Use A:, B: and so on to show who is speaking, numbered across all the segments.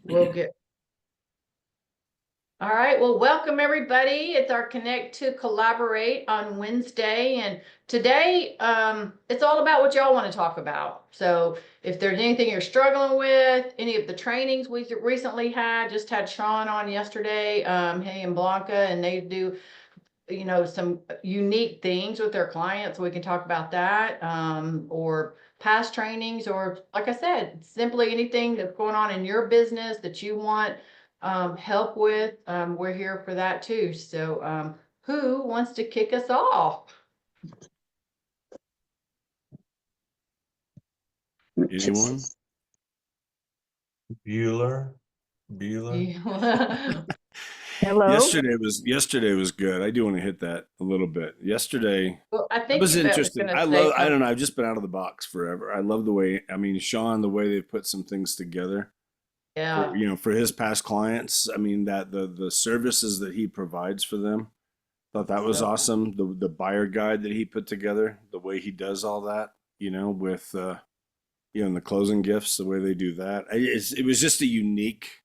A: We'll get. All right. Well, welcome everybody. It's our Connect to Collaborate on Wednesday. And today, it's all about what y'all want to talk about. So if there's anything you're struggling with, any of the trainings we recently had, just had Sean on yesterday, he and Blanca, and they do, some unique things with their clients. We can talk about that, or past trainings, or like I said, simply anything that's going on in your business that you want help with. We're here for that too. So who wants to kick us off?
B: Anyone?
C: Bueller.
D: Hello.
B: Yesterday was good. I do want to hit that a little bit. Yesterday,
A: Well, I
B: that
A: think
B: was
A: you was
B: interesting.
A: going
B: I
A: to say
B: don't know.
A: something.
B: I've just been out of the box forever. I love the way, Sean, the way they put some things together
A: Yeah.
B: for his past clients. I mean, that the services that he provides for them. Thought that was
A: So,
B: awesome. The buyer guide that he put together, the way he does all that, with and the closing gifts, the way they do that. It was just a unique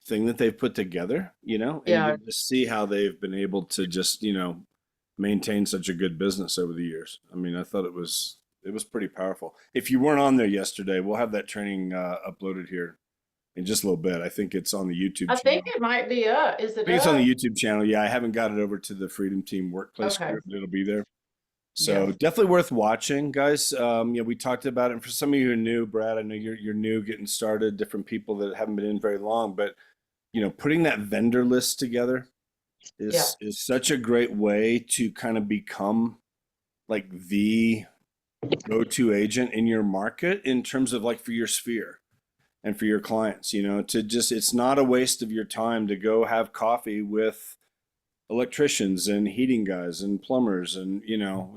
B: thing that they've put together, and
A: yeah.
B: you just see how they've been able to just, maintain such a good business over the years. I mean, I thought it was pretty powerful. If you weren't on there yesterday, we'll have that training uploaded here in just a little bit. I think it's on the YouTube
A: I think
B: channel.
A: it might be up. Is
B: I
A: it
B: think it's on
A: up?
B: the YouTube channel. Yeah, I haven't got it over to the Freedom Team Workplace
A: Okay.
B: group, but it'll be there. So
A: Yeah.
B: definitely worth watching, guys. We talked about it. And for some of you who are new, Brad, I know you're new, getting started. Different people that haven't been in very long, but putting that vendor list together
A: Yeah.
B: is such a great way to kind of become like the go-to agent in your market in terms of like for your sphere and for your clients. To just it's not a waste of your time to go have coffee with electricians and heating guys and plumbers and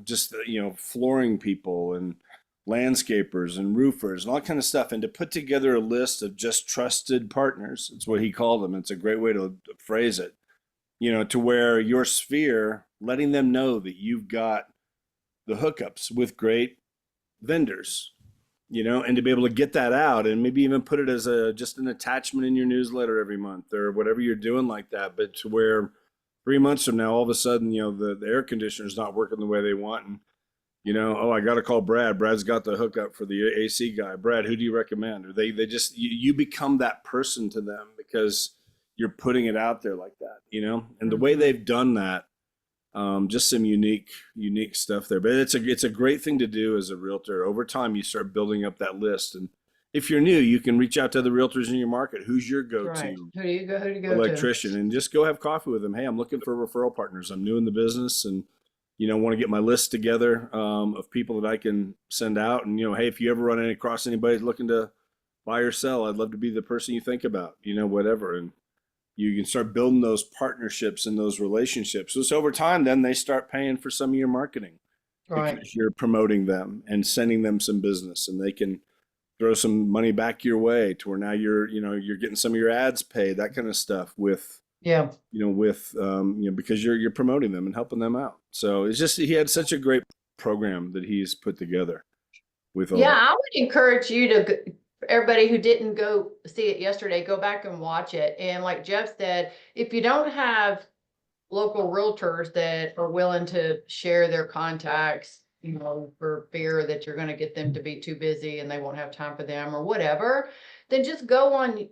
B: just flooring people and landscapers and roofers and all that kind of stuff, and to put together a list of just trusted partners. It's what he called them. It's a great way to phrase it, to where your sphere, letting them know that you've got the hookups with great vendors, and to be able to get that out and maybe even put it as just an attachment in your newsletter every month or whatever you're doing like that. But to where 3 months from now, all of a sudden, the air conditioner is not working the way they want. And, oh, I got to call Brad. Brad's got the hookup for the AC guy. Brad, who do you recommend? Or they just, you become that person to them because you're putting it out there like that, and the way they've done that, just some unique stuff there. But it's a great thing to do as a realtor. Over time, you start building up that list. And if you're new, you can reach out to the realtors in your market. Who's your go-to
A: Right. Who do you go
B: electrician? And just go have coffee with them. Hey, I'm looking for referral partners. I'm new in the business and, want to get my list together of people that I can send out. And, hey, if you ever run across anybody looking to buy or sell, I'd love to be the person you think about, whatever. And you can start building those partnerships and those relationships. So over time, then they start paying for some of your marketing
A: Right.
B: because you're promoting them and sending them some business, and they can throw some money back your way to where now you're getting some of your ads paid, that kind of stuff with,
A: Yeah.
B: because you're promoting them and helping them out. So it's just, he had such a great program that he's put together with all
A: Yeah,
B: that.
A: I would encourage you to, everybody who didn't go see it yesterday, go back and watch it. And like Jeff said, if you don't have local realtors that are willing to share their contacts, for fear that you're going to get them to be too busy and they won't have time for them or whatever, then just go on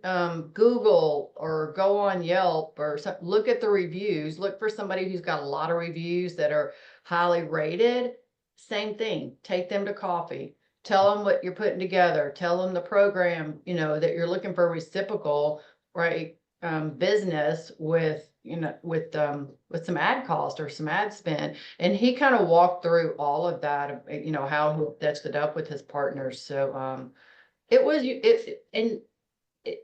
A: Google or go on Yelp or look at the reviews. Look for somebody who's got a lot of reviews that are highly rated. Same thing. Take them to coffee. Tell them what you're putting together. Tell them the program, that you're looking for reciprocal, right? Business with, with some ad cost or some ad spend. And he kind of walked through all of that, how he sets it up with his partners. So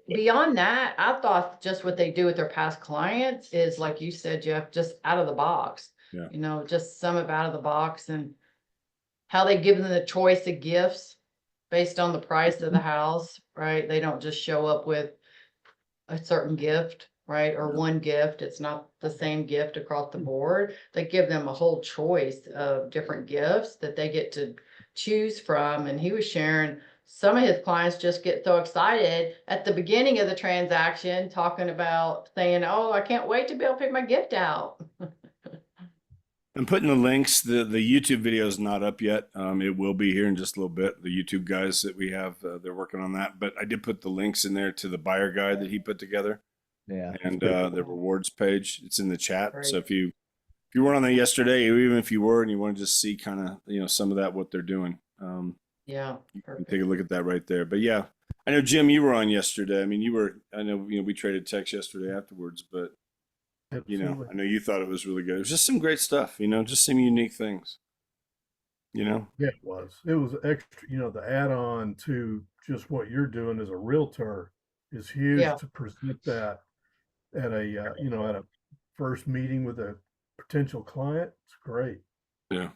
A: beyond that, I thought just what they do with their past clients is, like you said, Jeff, just out of the box.
B: Yeah.
A: Just some of out of the box, and how they give them the choice of gifts based on the price of the house, right? They don't just show up with a certain gift, right? Or one gift. It's not the same gift across the board. They give them a whole choice of different gifts that they get to choose from. And he was sharing some of his clients just get so excited at the beginning of the transaction, talking about saying, oh, I can't wait to be able to pick my gift out.
B: I'm putting the links. The YouTube video is not up yet. It will be here in just a little bit. The YouTube guys that we have, they're working on that. But I did put the links in there to the buyer guide that he put together,
C: Yeah.
B: and the rewards page. It's in the chat.
A: Great.
B: So if you weren't on that yesterday, or even if you were and you want to just see kind of some of that what they're doing,
A: Yeah,
B: you can
A: perfect.
B: take a look at that right there. But yeah, I know Jim, you were on yesterday. I mean, I know we traded texts yesterday afterwards, but
D: Absolutely.
B: I know you thought it was really good. It was just some great stuff, just some unique things,
D: Yeah, it was. It was extra, the add-on to just what you're doing as a realtor is huge
A: Yeah.
D: to present that at at a first meeting with a potential client. It's great.
B: Yeah.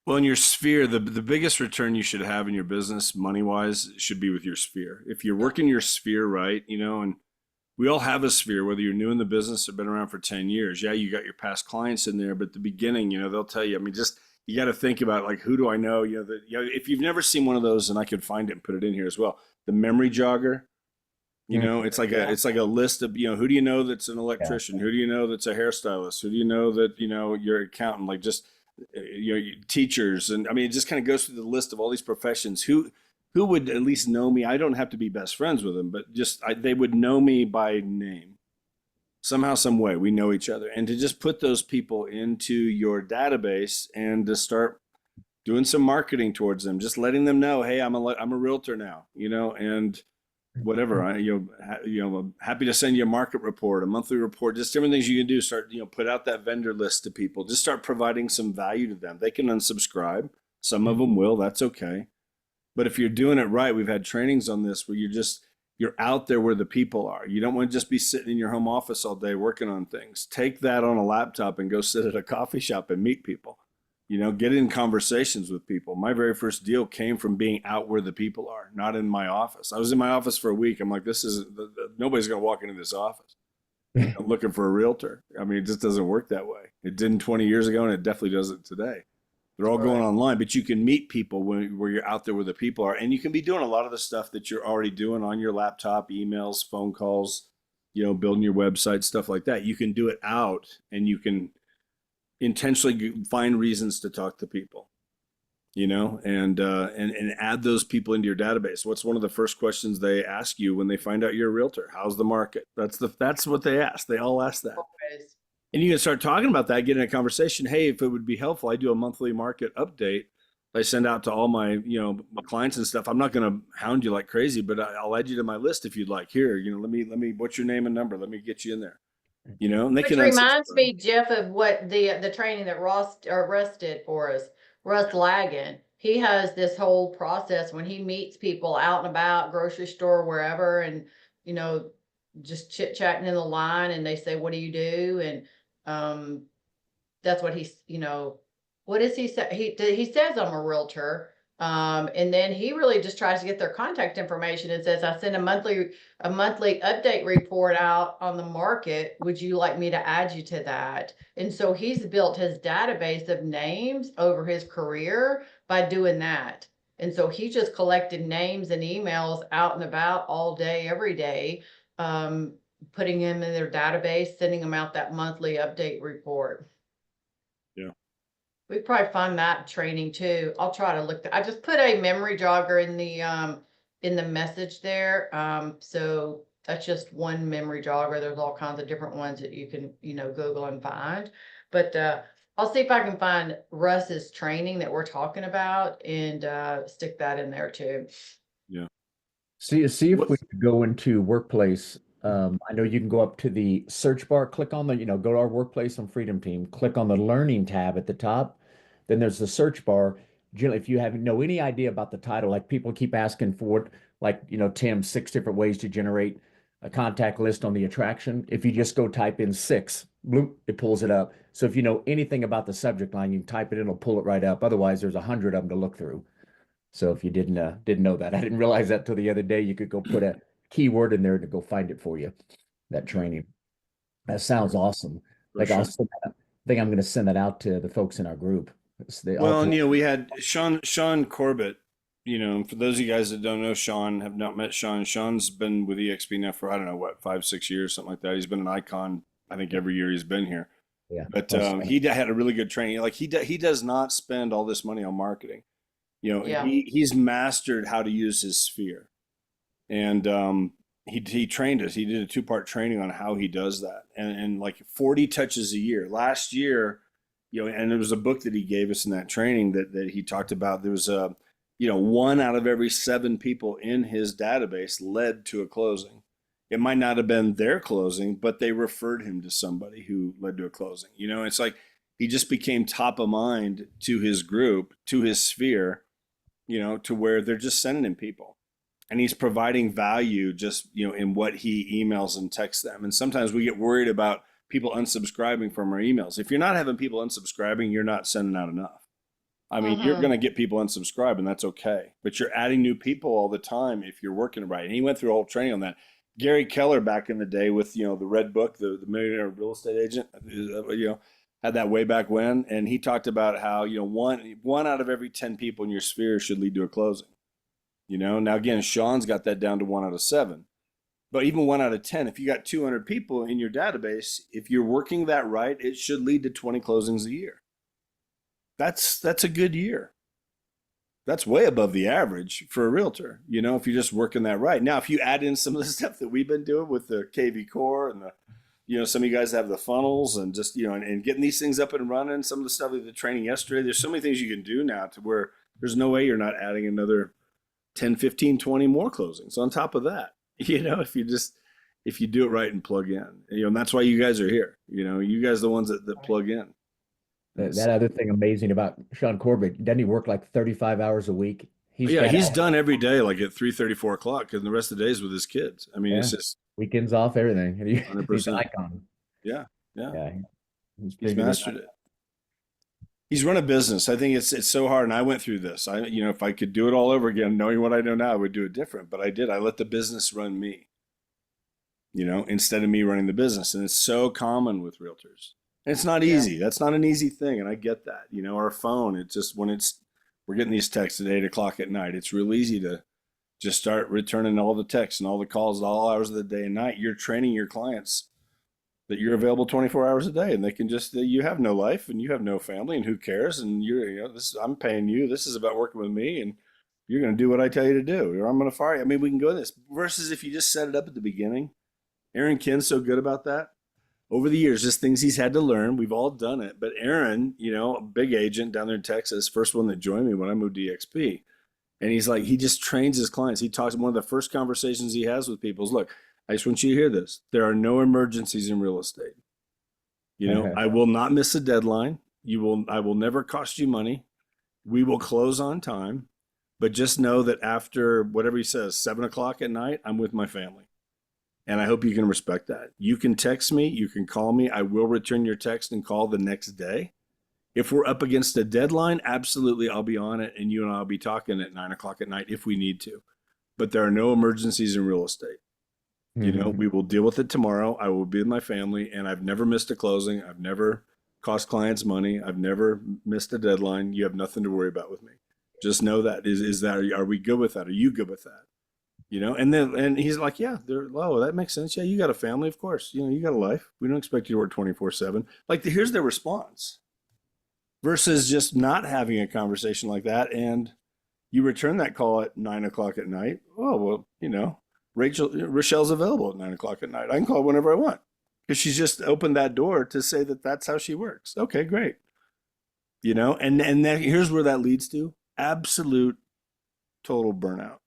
B: Well, in your sphere, the biggest return you should have in your business, money wise, should be with your sphere. If you're working your sphere right, and we all have a sphere, whether you're new in the business or been around for 10 years. Yeah, you got your past clients in there, but at the beginning, they'll tell you, I mean, just you got to think about like, who do I know? If you've never seen one of those, and I could find it and put it in here as well, the memory jogger. It's like a list of who do you know that's an electrician, who do you know that's a hairstylist, who do you know that your accountant, like just teachers, and I mean it just kind of goes through the list of all these professions. Who would at least know me? I don't have to be best friends with them, but just they would know me by name somehow, some way. We know each other, and to just put those people into your database and to start doing some marketing towards them, just letting them know, hey, I'm a realtor now, and whatever. I'm happy to send you a market report, a monthly report, just different things you can do. Start, put out that vendor list to people. Just start providing some value to them. They can unsubscribe. Some of them will. That's okay. But if you're doing it right, we've had trainings on this where you're out there where the people are. You don't want to just be sitting in your home office all day working on things. Take that on a laptop and go sit at a coffee shop and meet people. Get in conversations with people. My very first deal came from being out where the people are, not in my office. I was in my office for a week. I'm like, nobody's going to walk into this office. I'm looking for a realtor. I mean, it just doesn't work that way. It didn't 20 years ago, and it definitely doesn't today. They're all going online, but you can meet people where you're out there where the people are, and you can be doing a lot of the stuff that you're already doing on your laptop, emails, phone calls, building your website, stuff like that. You can do it out, and you can intentionally find reasons to talk to people, and add those people into your database. What's one of the first questions they ask you when they find out you're a realtor? How's the market? That's what they ask. They all ask that.
A: Always.
B: And you can start talking about that, get in a conversation. Hey, if it would be helpful, I do a monthly market update. I send out to all my, my clients and stuff. I'm not going to hound you like crazy, but I'll add you to my list if you'd like. Here, let me, what's your name and number? Let me get you in there. And they
A: Which
B: can
A: reminds
B: unsubscribe.
A: me, Jeff, of what the training that Russ did for us. Russ Lagan. He has this whole process when he meets people out and about, grocery store, wherever, and just chit chatting in the line, and they say, "What do you do?" And that's what he's, what does he say? He says, I'm a realtor. And then he really just tries to get their contact information and says, I send a monthly update report out on the market. Would you like me to add you to that? And so he's built his database of names over his career by doing that. And so he just collected names and emails out and about all day, every day, putting them in their database, sending them out that monthly update report.
B: Yeah.
A: We probably find that training too. I'll try to look. I just put a memory jogger in the message there. So that's just one memory jogger. There's all kinds of different ones that you can Google and find. But I'll see if I can find Russ's training that we're talking about and stick that in there too.
B: Yeah.
C: See if we could go into workplace. I know you can go up to the search bar, click on the, go to our workplace on Freedom Team, click on the learning tab at the top. Then there's the search bar. Generally, if you have any idea about the title, like people keep asking for it, like, Tim, 6 different ways to generate a contact list on the attraction. If you just go type in 6, bloop, it pulls it up. So if you know anything about the subject line, you can type it in, it'll pull it right up. Otherwise, there's 100 of them to look through. So if you didn't know that, I didn't realize that till the other day. You could go put a keyword in there to go find it for you. That training. That sounds awesome. Like
B: sure.
C: I think I'm going to send that out to the folks in our group.
B: Well, and we had Sean Corbett you know, for those of you guys that don't know Sean, have not met Sean, Sean's been with EXP now for, I don't know, what, 5, 6 years, something like that. He's been an icon, I think, every year he's been here.
C: Yeah.
B: But
C: Plus,
B: he had a really good training. Like he does not spend all this money on marketing. You know,
A: Yeah.
B: he's mastered how to use his sphere. And he trained us. He did a 2-part training on how he does that. And like 40 touches a year. Last year, you know, and there was a book that he gave us in that training that he talked about. There was a, you know, 1 out of every 7 people in his database led to a closing. It might not have been their closing, but they referred him to somebody who led to a closing. You know, it's like he just became top of mind to his group, to his sphere, you know, to where they're just sending him people. And he's providing value just, you know, in what he emails and texts them. And sometimes we get worried about people unsubscribing from our emails. If you're not having people unsubscribing, you're not sending out enough. I mean, you're going to get people unsubscribe, and that's okay. But you're adding new people all the time if you're working it right. And he went through a whole training on that. Gary Keller back in the day with, you know, the red book, the millionaire real estate agent, you know, had that way back when. And he talked about how, you know, one out of every 10 people in your sphere should lead to a closing. You know, now again, Sean's got that down to 1 out of 7. But even 1 out of 10, if you got 200 people in your database, if you're working that right, it should lead to 20 closings a year. That's a good year. That's way above the average for a realtor, you know, if you're just working that right. Now, if you add in some of the stuff that we've been doing with the KV Core and the, you know, some of you guys have the funnels and just, you know, and getting these things up and running, some of the stuff with the training yesterday, there's so many things you can do now to where there's no way you're not adding another 10, 15, 20 more closings on top of that, you know, if you do it right and plug in, you know, and that's why you guys are here. You know, you guys are the ones that plug in.
C: that other thing amazing about Sean Corbett, doesn't he work like 35 hours a week?
B: He's done every day, like at 3:30, 4 o'clock, because the rest of the days with his kids. I mean, it's just
C: weekends off, everything. He's an
B: 100%.
C: icon.
B: Yeah.
C: He's
B: mastered it. He's run a business. I think it's so hard, and I went through this. You know, if I could do it all over again, knowing what I know now, I would do it different. But I did. I let the business run me, you know, instead of me running the business. And it's so common with realtors. And it's not easy. That's not an easy thing, and I get that. You know, our phone, it's just we're getting these texts at 8 o'clock at night. It's real easy to just start returning all the texts and all the calls at all hours of the day and night. You're training your clients that you're available 24 hours a day, and they can just, you have no life and you have no family, and who cares? And you know, I'm paying you. This is about working with me, and you're going to do what I tell you to do, or I'm going to fire you. I mean, we can go in this versus if you just set it up at the beginning. Aaron Kinn's so good about that. Over the years, just things he's had to learn. We've all done it. But Aaron, you know, a big agent down there in Texas, first one that joined me when I moved to EXP. And he's like, he just trains his clients. He talks, one of the first conversations he has with people is, look, I just want you to hear this. There are no emergencies in real estate. You know, I will not miss a deadline. I will never cost you money. We will close on time. But just know that after whatever he says, 7 o'clock at night, I'm with my family. And I hope you can respect that. You can text me, you can call me. I will return your text and call the next day. If we're up against a deadline, absolutely, I'll be on it. And you and I will be talking at 9 o'clock at night if we need to. But there are no emergencies in real estate. You know, we will deal with it tomorrow. I will be with my family, and I've never missed a closing. I've never cost clients money. I've never missed a deadline. You have nothing to worry about with me. Just know that. Are we good with that? Are you good with that? You know, and he's like, yeah, that makes sense. Yeah, you got a family, of course. You know, you got a life. We don't expect you to work 24/7. Like, here's their response versus just not having a conversation like that. And you return that call at 9 o'clock at night. Oh, well, you know, Rochelle's available at 9 o'clock at night. I can call whenever I want because she's just opened that door to say that that's how she works. Okay, great. You know, and then here's where that leads to: absolute total burnout.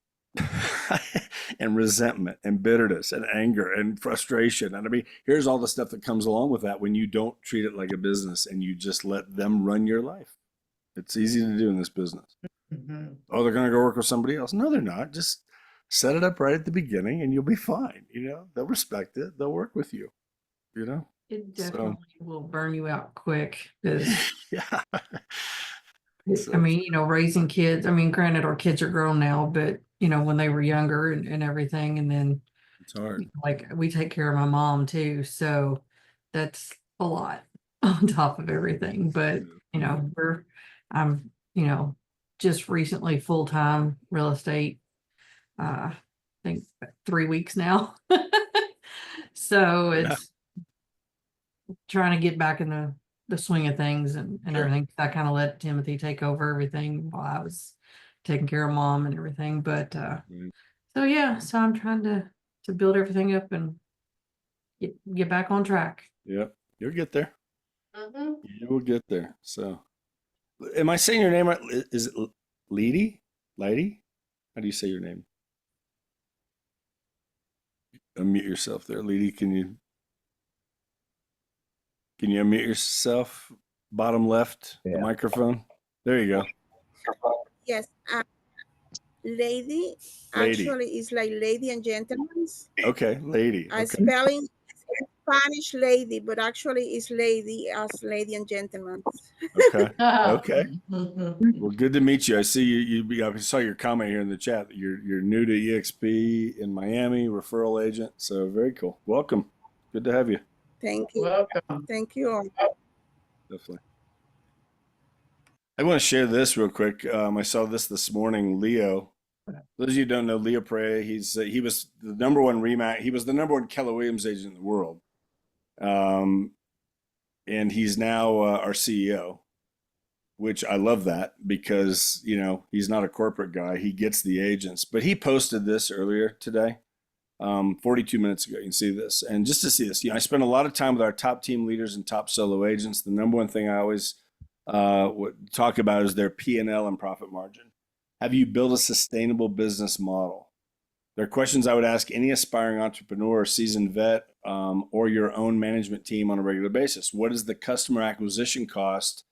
B: And resentment and bitterness and anger and frustration. And I mean, here's all the stuff that comes along with that when you don't treat it like a business and you just let them run your life. It's easy to do in this business. Oh, they're going to go work with somebody else. No, they're not. Just set it up right at the beginning and you'll be fine. You know, they'll respect it. They'll work with you, you know?
E: It definitely will burn you out quick. 'Cause
B: Yeah.
E: I mean, you know, raising kids, I mean, granted, our kids are grown now, but, you know, when they were younger and everything, and then
B: It's hard.
E: like we take care of my mom too. So that's a lot on top of everything. But, you know, you know, just recently full-time real estate. I think 3 weeks now. So
B: Yeah.
E: it's trying to get back in the swing of things and
B: Sure.
E: everything. I kind of let Timothy take over everything while I was taking care of mom and everything. But
B: Mm.
E: so yeah, so I'm trying to build everything up and get back on track.
B: Yep. You'll get there.
A: Mhm.
B: You will get there. So, am I saying your name right? Is it Lady? Lady? How do you say your name? Unmute yourself there, Lady. Can you unmute yourself? Bottom left, the
C: Yeah.
B: microphone. There you go.
F: Yes, lady
B: Lady.
F: actually is like lady and gentlemen.
B: Okay, lady. Okay.
F: Spelling Spanish lady, but actually is lady as lady and gentleman.
B: Okay. Okay.
A: Mhm.
B: Well, good to meet you. I see I saw your comment here in the chat that you're new to EXP in Miami, referral agent. So very cool. Welcome. Good to have you.
F: Thank you.
A: Welcome.
F: Thank you.
B: Definitely. I want to share this real quick. I saw this morning. Leo. Those of you who don't know Leo Prey, he was the number one Remax. He was the number one Keller Williams agent in the world, and he's now our CEO. Which I love that because, he's not a corporate guy. He gets the agents. But he posted this earlier today, 42 minutes ago. You can see this. And just to see this, I spend a lot of time with our top team leaders and top solo agents. The number one thing I always would talk about is their P&L and profit margin. Have you built a sustainable business model? There are questions I would ask any aspiring entrepreneur, seasoned vet, or your own management team on a regular basis. What is the customer acquisition cost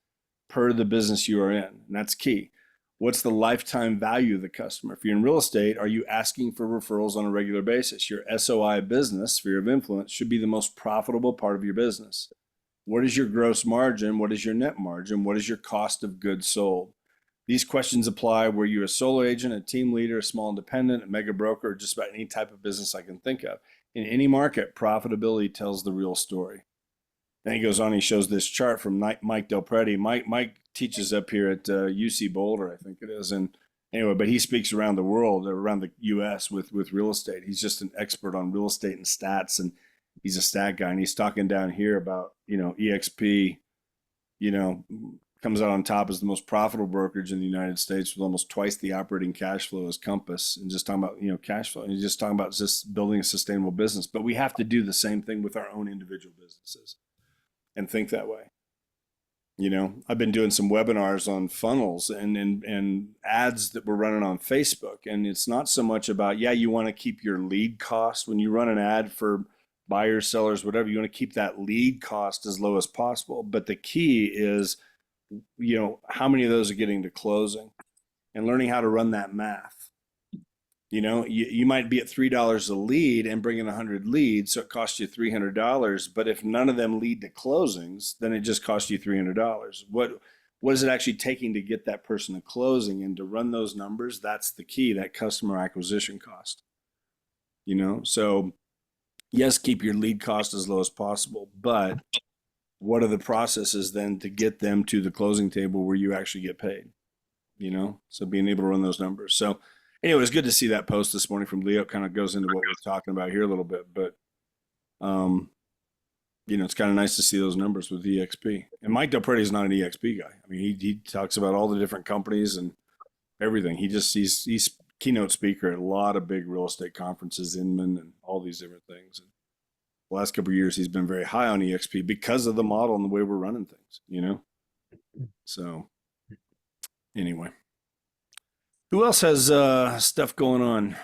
B: per the business you are in? And that's key. What's the lifetime value of the customer? If you're in real estate, are you asking for referrals on a regular basis? Your SOI business, sphere of influence, should be the most profitable part of your business. What is your gross margin? What is your net margin? What is your cost of goods sold? These questions apply where you're a solo agent, a team leader, a small independent, a mega broker, or just about any type of business I can think of. In any market, profitability tells the real story. Then he goes on, he shows this chart from Mike Del Prete. Mike teaches up here at UC Boulder, I think it is. And anyway, but he speaks around the world, around the US with real estate. He's just an expert on real estate and stats. And he's a stat guy. And he's talking down here about, EXP, comes out on top as the most profitable brokerage in the United States with almost twice the operating cash flow as Compass, and just talking about, cash flow. And he's just talking about just building a sustainable business. But we have to do the same thing with our own individual businesses and think that way. I've been doing some webinars on funnels and ads that we're running on Facebook. And it's not so much about, you want to keep your lead cost when you run an ad for buyers, sellers, whatever, you want to keep that lead cost as low as possible. But the key is, how many of those are getting to closing and learning how to run that math. You might be at $3 a lead and bring in 100 leads, so it costs you $300. But if none of them lead to closings, then it just costs you $300. What is it actually taking to get that person to closing and to run those numbers? That's the key, that customer acquisition cost. So yes, keep your lead cost as low as possible, but what are the processes then to get them to the closing table where you actually get paid? So being able to run those numbers. So anyway, it was good to see that post this morning from Leo. It kind of goes into what we're talking about here a little bit, but it's kind of nice to see those numbers with EXP. And Mike Del Prete is not an EXP guy. I mean, he talks about all the different companies and everything. He's keynote speaker at a lot of big real estate conferences, Inman and all these different things. And the last couple of years, he's been very high on EXP because of the model and the way we're running things. So anyway. Who else has stuff going on?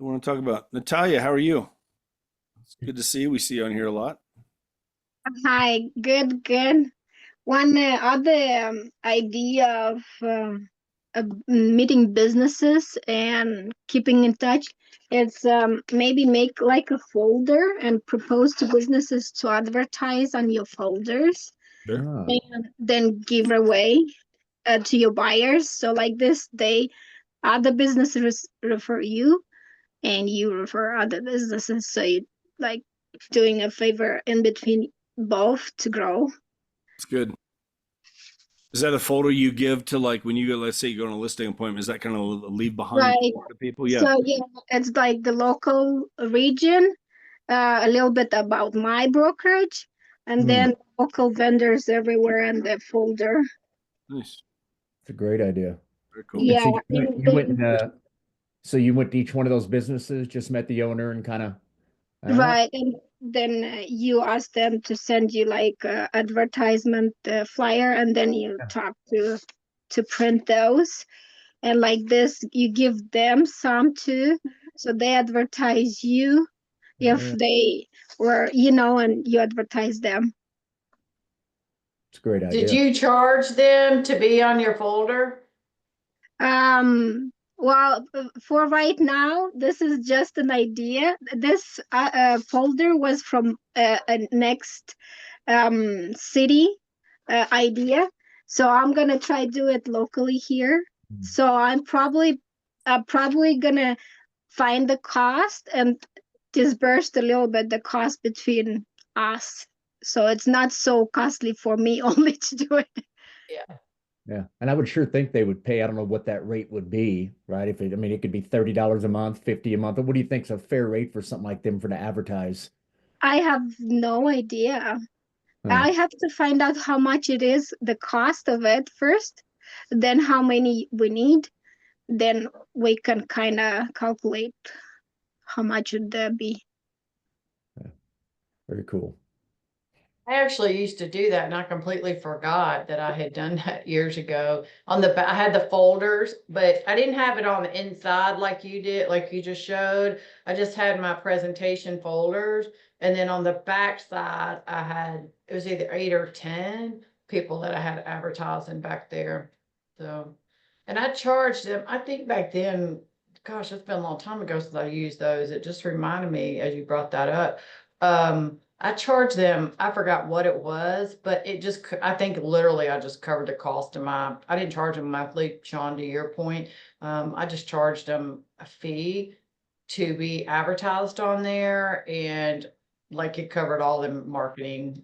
B: I want to talk about Natalia. How are you? It's good to see you. We see you on here a lot.
G: Hi, good, good. One other idea of meeting businesses and keeping in touch is maybe make like a folder and propose to businesses to advertise on your folders
C: Ah,
G: and then give away to your buyers. So like this, other businesses refer you and you refer other businesses. So you like doing a favor in between both to grow.
B: It's good. Is that a folder you give to like when you go, let's say you go on a listing appointment, is that kind of leave behind
G: Right.
B: to people? Yeah.
G: So yeah, it's like the local region, a little bit about my brokerage, and then local vendors everywhere in the folder.
B: Nice.
C: It's a great idea.
B: Very cool.
C: And
G: Yeah,
C: so you
G: and
C: went
G: then-
C: so you went to each one of those businesses, just met the owner and kind of,
G: right, and then you ask them to send you like a advertisement flyer, and then you talk to print those. And like this, you give them some too, so they advertise you if they were, and you advertise them.
C: it's a great
A: Did
C: idea.
A: you charge them to be on your folder?
G: Well, for right now, this is just an idea. This folder was from a next city idea, so I'm gonna try do it locally here. So I'm probably gonna find the cost and disperse a little bit the cost between us, so it's not so costly for me only to do it.
A: Yeah.
C: Yeah. And I would sure think they would pay. I don't know what that rate would be, right? I mean, it could be $30 a month, 50 a month. What do you think's a fair rate for something like them for to advertise?
G: I have no idea. I have to find out how much it is, the cost of it first, then how many we need, then we can kind of calculate how much would that be.
C: Very cool.
A: I actually used to do that and I completely forgot that I had done that years ago. On the back, I had the folders, but I didn't have it on the inside like you did, like you just showed. I just had my presentation folders. And then on the back side, I had, it was either 8 or 10 people that I had advertising back there. So, and I charged them, I think back then, gosh, it's been a long time ago since I used those. It just reminded me as you brought that up. I charged them, I forgot what it was, but it just, I think literally I just covered the cost of I didn't charge them monthly, Sean, to your point. I just charged them a fee to be advertised on there, and like it covered all the marketing,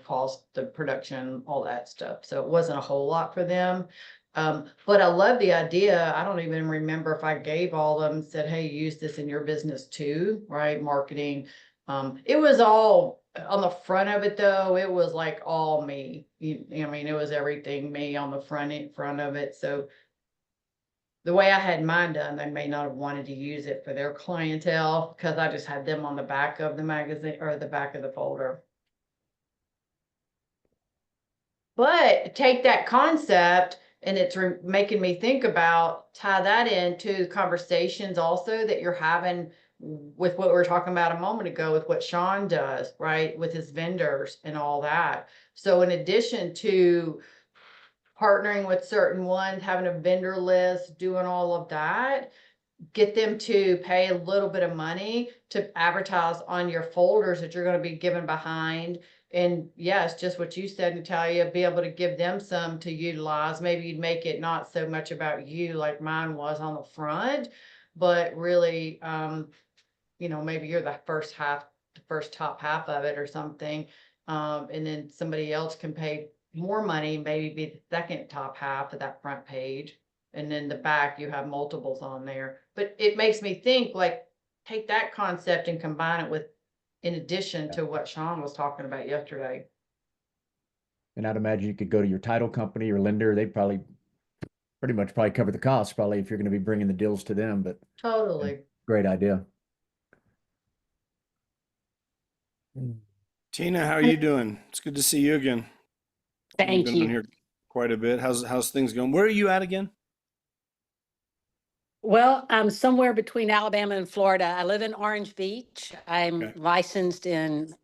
A: cost, the production, all that stuff. So it wasn't a whole lot for them. But I love the idea. I don't even remember if I gave all of them, said, hey, use this in your business too, right? Marketing. It was all on the front of it though. It was like all me. I mean, it was everything me on the front of it. So the way I had mine done, they may not have wanted to use it for their clientele because I just had them on the back of the magazine or the back of the folder. But take that concept and it's making me think about, tie that into conversations also that you're having with what we were talking about a moment ago with what Sean does, right? With his vendors and all that. So in addition to partnering with certain ones, having a vendor list, doing all of that, get them to pay a little bit of money to advertise on your folders that you're going to be giving behind. And yes, just what you said, Natalia, be able to give them some to utilize. Maybe you'd make it not so much about you like mine was on the front, but really, maybe you're the first top half of it or something. And then somebody else can pay more money, maybe be the second top half of that front page. And then the back, you have multiples on there. But it makes me think, like, take that concept and combine it with, in addition to what Sean was talking about yesterday.
C: And I'd imagine you could go to your title company or lender. They'd pretty much cover the cost probably if you're going to be bringing the deals to them, but
A: Totally.
C: great idea.
B: Tina, how are you doing? It's good to see you again. You've
H: Thank
B: been on
H: you.
B: here quite a bit. How's things going? Where are you at again?
H: Well, I'm somewhere between Alabama and Florida. I live in Orange Beach. I'm
B: Okay.
H: licensed in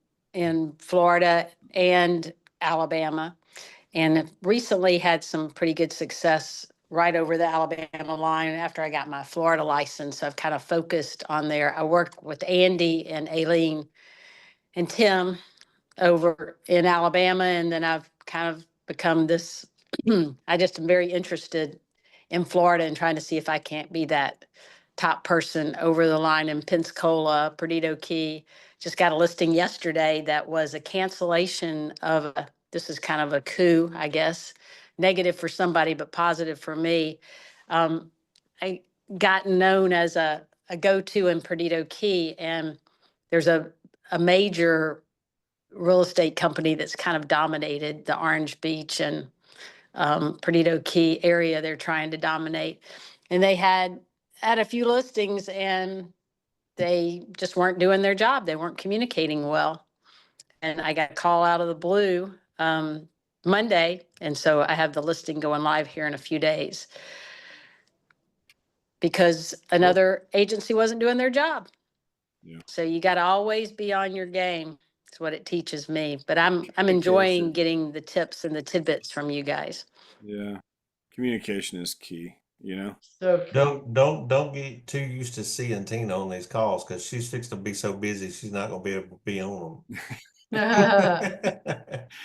H: Florida and Alabama, and have recently had some pretty good success right over the Alabama line after I got my Florida license. I've kind of focused on there. I work with Andy and Aileen and Tim over in Alabama, and then I've kind of become this, I just am very interested in Florida and trying to see if I can't be that top person over the line in Pensacola, Perdido Key. Just got a listing yesterday that was a cancellation of, this is kind of a coup, I guess. negative for somebody, but positive for me. I got known as a go-to in Perdido Key, and there's a major real estate company that's kind of dominated the Orange Beach and Perdido Key area. They're trying to dominate, and they had a few listings, and they just weren't doing their job. They weren't communicating well, and I got a call out of the blue Monday, and so I have the listing going live here in a few days because another agency wasn't doing their job.
B: Yeah.
H: So you got to always be on your game. That's what it teaches me. But I'm
B: Communication.
H: enjoying getting the tips and the tidbits from you guys.
B: Yeah. Communication is key, you know?
A: So
I: Don't get too used to seeing Tina on these calls because she's fixed to be so busy she's not gonna be able to be on them.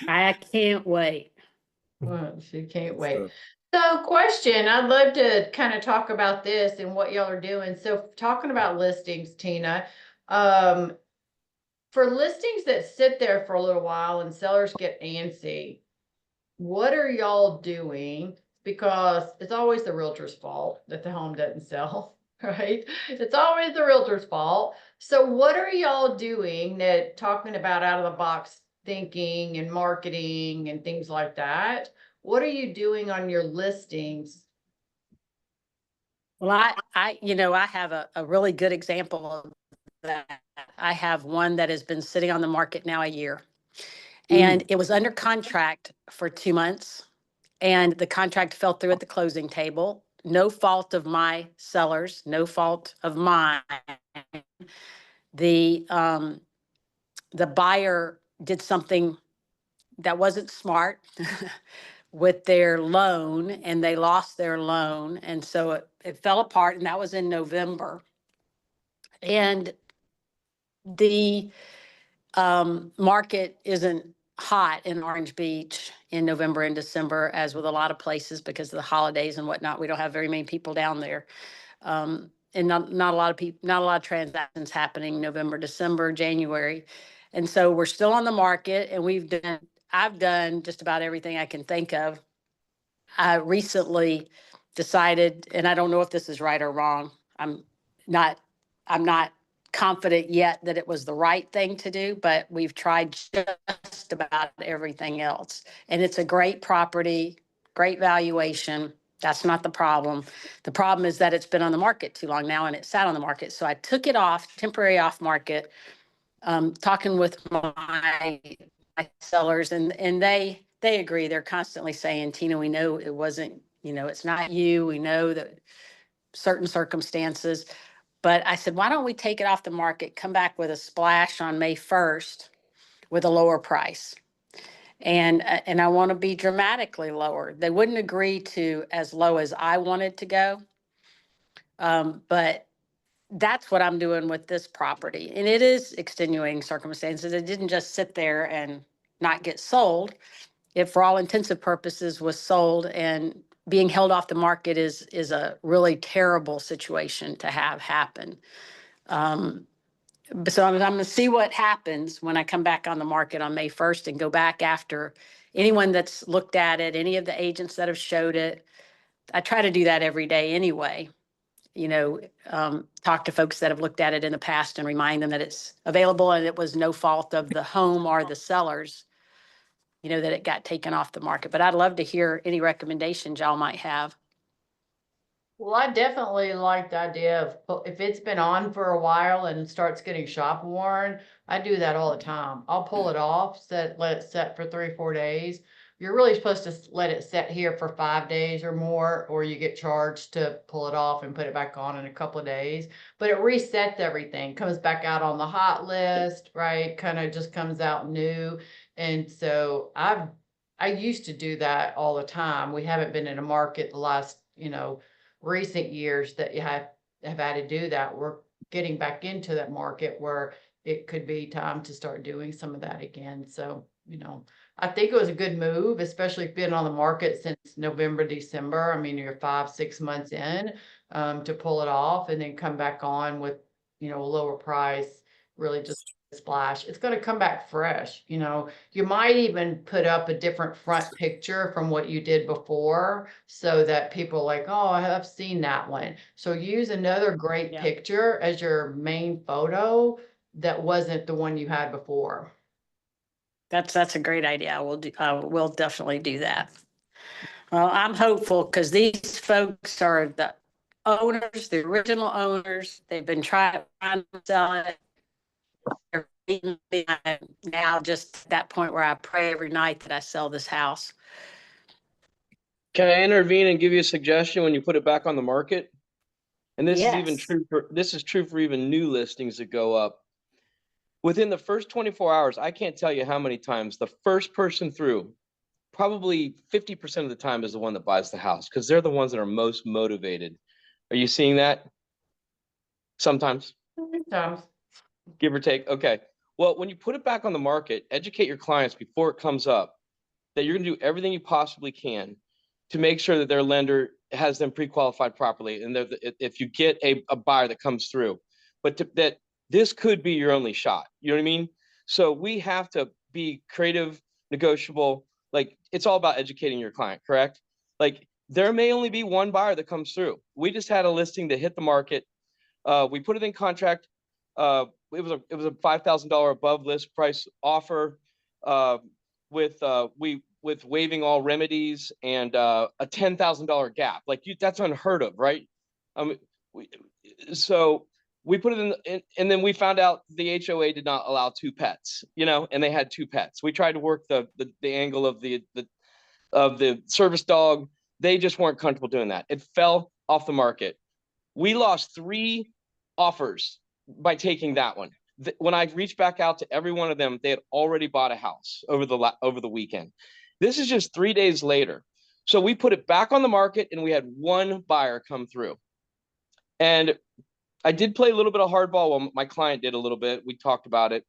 H: I can't wait.
A: well, she can't wait.
B: So,
A: So question, I'd love to kind of talk about this and what y'all are doing. So talking about listings, Tina, for listings that sit there for a little while and sellers get antsy, what are y'all doing? Because it's always the realtor's fault that the home doesn't sell, right? It's always the realtor's fault. So what are y'all doing that talking about out of the box thinking and marketing and things like that? What are you doing on your listings?
H: Well, I have a really good example of that. I have one that has been sitting on the market now a year, and it was under contract for 2 months, and the contract fell through at the closing table. No fault of my sellers, no fault of mine. The buyer did something that wasn't smart with their loan, and they lost their loan, and so it fell apart, and that was in November. And the market isn't hot in Orange Beach in November and December, as with a lot of places because of the holidays and whatnot. We don't have very many people down there. And not a lot of people, not a lot of transactions happening November, December, January. And so we're still on the market, and I've done just about everything I can think of. I recently decided, and I don't know if this is right or wrong. I'm not confident yet that it was the right thing to do, but we've tried just about everything else. And it's a great property, great valuation. That's not the problem. The problem is that it's been on the market too long now, and it sat on the market. So I took it off, temporary off market, talking with my sellers, and they agree. They're constantly saying, Tina, we know it wasn't, it's not you. We know that certain circumstances. But I said, why don't we take it off the market, come back with a splash on May 1st with a lower price? And I want to be dramatically lower. They wouldn't agree to as low as I wanted to go. But that's what I'm doing with this property. And it is extenuating circumstances. It didn't just sit there and not get sold. It, for all intensive purposes, was sold, and being held off the market is a really terrible situation to have happen. So I'm going to see what happens when I come back on the market on May 1st and go back after anyone that's looked at it, any of the agents that have showed it. I try to do that every day anyway. Talk to folks that have looked at it in the past and remind them that it's available and it was no fault of the home or the sellers, that it got taken off the market. But I'd love to hear any recommendations y'all might have.
A: Well, I definitely like the idea of if it's been on for a while and starts getting shop worn, I do that all the time. I'll pull it off, let it set for 3-4 days. You're really supposed to let it set here for 5 days or more, or you get charged to pull it off and put it back on in a couple of days. But it resets everything, comes back out on the hot list, right? Kind of just comes out new. And so I used to do that all the time. We haven't been in a market the last, recent years that you have had to do that. We're getting back into that market where it could be time to start doing some of that again. So, I think it was a good move, especially being on the market since November, December. I mean, you're 5-6 months in, to pull it off and then come back on with, a lower price, really just splash, it's gonna come back fresh, you know? You might even put up a different front picture from what you did before so that people are like, oh, I've seen that one. So use another great
H: Yeah.
A: picture as your main photo that wasn't the one you had before.
H: That's a great idea. We'll definitely do that. Well, I'm hopeful because these folks are the owners, the original owners. They've been trying to sell it. They're beating me. I'm now just at that point where I pray every night that I sell this house.
J: Can I intervene and give you a suggestion when you put it back on the market? And this is even
H: Yes.
J: true for even new listings that go up. Within the first 24 hours, I can't tell you how many times the first person through, probably 50% of the time, is the one that buys the house because they're the ones that are most motivated. Are you seeing that? Sometimes,
A: Sometimes.
J: give or take. Okay. Well, when you put it back on the market, educate your clients before it comes up that you're going to do everything you possibly can to make sure that their lender has them pre-qualified properly. And if you get a buyer that comes through, but that this could be your only shot. You know what I mean? So we have to be creative, negotiable. Like, it's all about educating your client, correct? Like, there may only be one buyer that comes through. We just had a listing that hit the market. We put it in contract. It was a $5,000 above list price offer. With waiving all remedies and a $10,000 gap. Like, that's unheard of, right? So we put it in, and then we found out the HOA did not allow two pets, and they had two pets. We tried to work the angle of the service dog. They just weren't comfortable doing that. It fell off the market. We lost 3 offers by taking that one. When I reached back out to every one of them, they had already bought a house over the weekend. This is just 3 days later. So we put it back on the market and we had one buyer come through. And I did play a little bit of hardball. Well, my client did a little bit. We talked about it,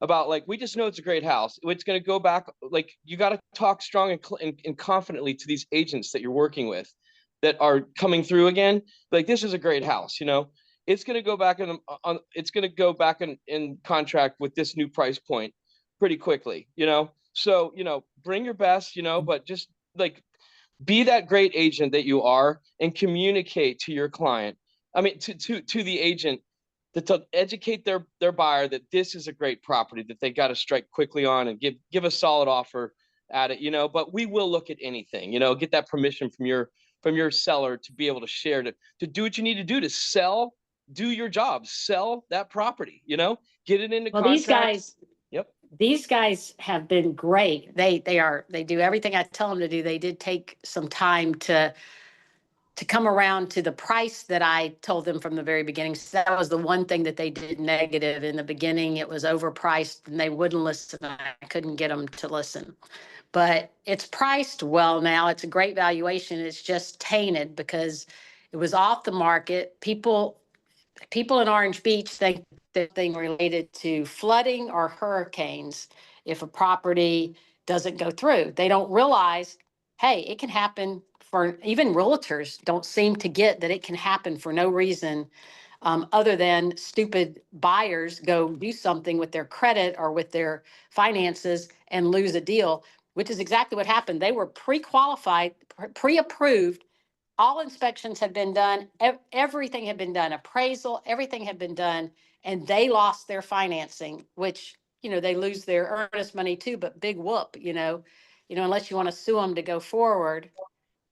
J: about like, we just know it's a great house. It's going to go back. Like, you got to talk strong and confidently to these agents that you're working with that are coming through again. Like, this is a great house, it's going to go back in contract with this new price point pretty quickly, so, bring your best, but just like, be that great agent that you are and communicate to your client. I mean, to the agent, to educate their buyer that this is a great property that they got to strike quickly on and give a solid offer at it, but we will look at anything, get that permission from your seller to be able to share, to do what you need to do to sell, do your job, sell that property, get it into
H: Well,
J: contract.
H: these guys have been great. They do everything I tell them to do. They did take some time to come around to the price that I told them from the very beginning. So that was the one thing that they did negative in the beginning. It was overpriced and they wouldn't listen. I couldn't get them to listen. But it's priced well now. It's a great valuation. It's just tainted because it was off the market. People in Orange Beach think that thing related to flooding or hurricanes if a property doesn't go through. They don't realize, hey, it can happen for, even realtors don't seem to get that it can happen for no reason other than stupid buyers go do something with their credit or with their finances and lose a deal, which is exactly what happened. They were pre-qualified, pre-approved. All inspections had been done, everything had been done, appraisal, everything had been done, and they lost their financing, which, they lose their earnest money too, but big whoop, unless you want to sue them to go forward,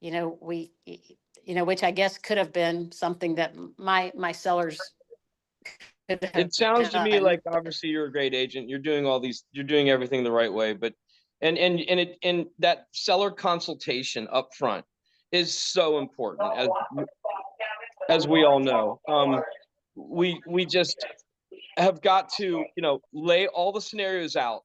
H: which I guess could have been something that my sellers could have
J: It sounds to me
H: done.
J: like, obviously, you're a great agent. You're doing everything the right way, but and that seller consultation up front is so important, as we all know. We just have got to, lay all the scenarios out,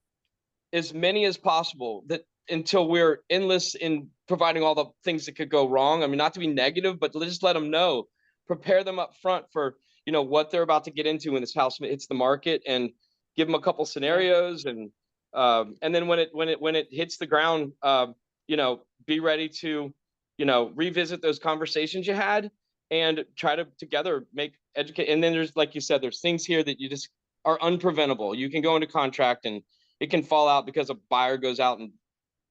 J: as many as possible, that until we're endless in providing all the things that could go wrong. I mean, not to be negative, but just let them know, prepare them up front for, what they're about to get into when this house hits the market, and give them a couple scenarios. And then when it hits the ground, be ready to, revisit those conversations you had and try to together educate. And then there's, like you said, there's things here that you just are unpreventable. You can go into contract and it can fall out because a buyer goes out and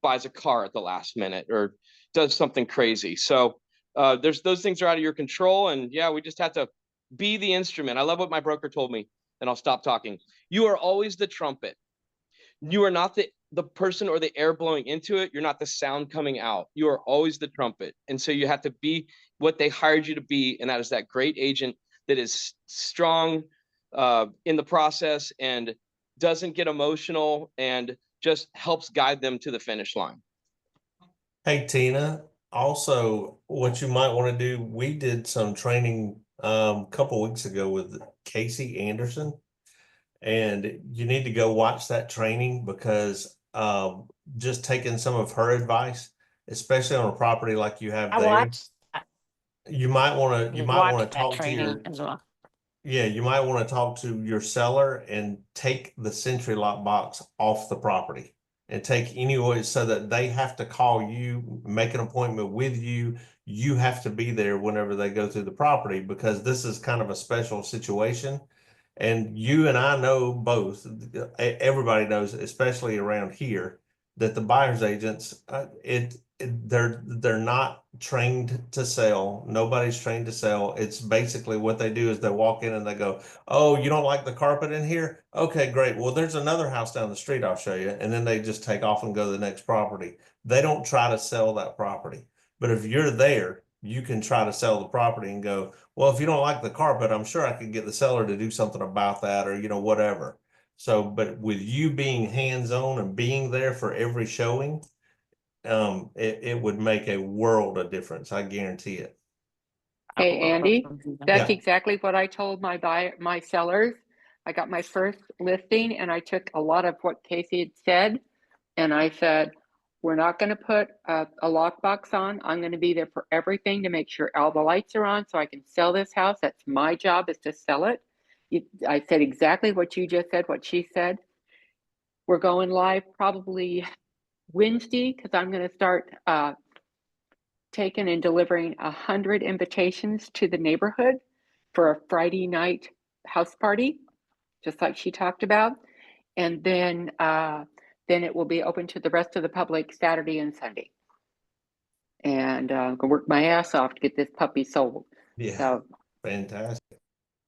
J: buys a car at the last minute or does something crazy. So there's those things are out of your control. And yeah, we just have to be the instrument. I love what my broker told me, and I'll stop talking. You are always the trumpet. You are not the person or the air blowing into it. You're not the sound coming out. You are always the trumpet. And so you have to be what they hired you to be. And that is that great agent that is strong in the process and doesn't get emotional and just helps guide them to the finish line.
I: Hey, Tina, also what you might want to do, we did some training a couple weeks ago with Casey Anderson, and you need to go watch that training because just taking some of her advice, especially on a property like you have
H: I
I: there,
H: watched
I: you might want to
H: that
I: talk to
H: training
I: your
H: as well.
I: yeah, you might want to talk to your seller and take the Sentry lock box off the property and take any way so that they have to call you, make an appointment with you. You have to be there whenever they go through the property because this is kind of a special situation. And you and I know both, everybody knows, especially around here, that the buyer's agents, they're not trained to sell. Nobody's trained to sell. It's basically what they do is they walk in and they go, "Oh, you don't like the carpet in here? Okay, great. Well, there's another house down the street. I'll show you." And then they just take off and go to the next property. They don't try to sell that property. But if you're there, you can try to sell the property and go, "Well, if you don't like the carpet, I'm sure I could get the seller to do something about that or, whatever." So, but with you being hands-on and being there for every showing, it would make a world of difference. I guarantee it.
K: Hey, Andy, that's
I: Yeah.
K: exactly what I told my sellers. I got my first listing and I took a lot of what Casey had said. And I said, we're not going to put a lockbox on. I'm going to be there for everything to make sure all the lights are on so I can sell this house. That's my job, is to sell it. I said exactly what you just said, what she said. We're going live probably Wednesday because I'm going to start taking and delivering 100 invitations to the neighborhood for a Friday night house party, just like she talked about. And then it will be open to the rest of the public Saturday and Sunday. And I'm gonna work my ass off to get this puppy sold.
I: Yeah.
K: So,
I: Fantastic.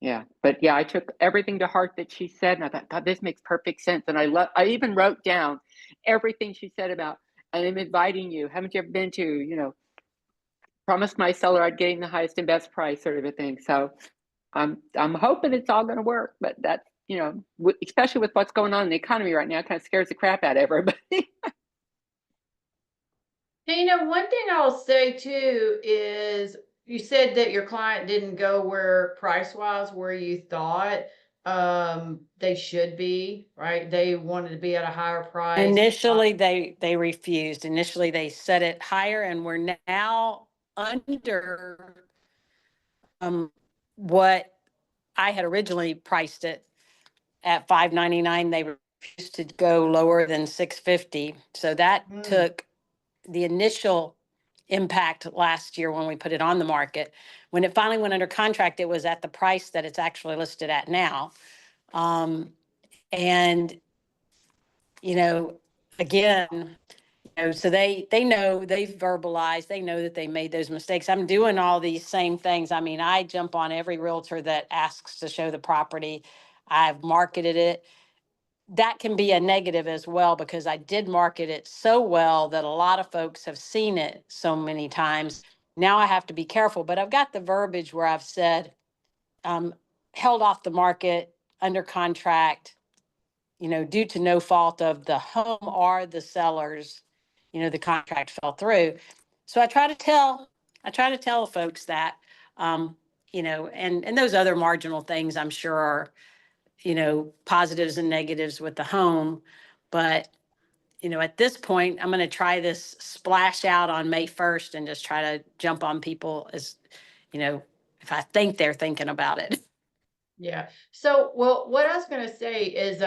K: yeah, but yeah, I took everything to heart that she said, and I thought, God, this makes perfect sense. And I even wrote down everything she said about, I'm inviting you. Haven't you ever been to, promised my seller I'd getting the highest and best price sort of a thing. So I'm hoping it's all going to work, but that's, especially with what's going on in the economy right now, kind of scares the crap out of everybody.
A: Tina, one thing I'll say too is you said that your client didn't go where price-wise where you thought they should be, right? They wanted to be at a higher price.
H: Initially, they refused. Initially, they set it higher, and we're now under what I had originally priced it at $599. They refused to go lower than $650. So that took the initial impact last year when we put it on the market. When it finally went under contract, it was at the price that it's actually listed at now. And again, so they know, they've verbalized, they know that they made those mistakes. I'm doing all these same things. I mean, I jump on every realtor that asks to show the property. I've marketed it. That can be a negative as well, because I did market it so well that a lot of folks have seen it so many times. Now I have to be careful, but I've got the verbiage where I've said, held off the market, under contract, due to no fault of the home or the sellers, the contract fell through. So I try to tell folks that, and those other marginal things I'm sure are, positives and negatives with the home. But, at this point, I'm going to try this splash out on May 1st and just try to jump on people as, if I think they're thinking about it.
A: Yeah. So, well, what I was going to say is,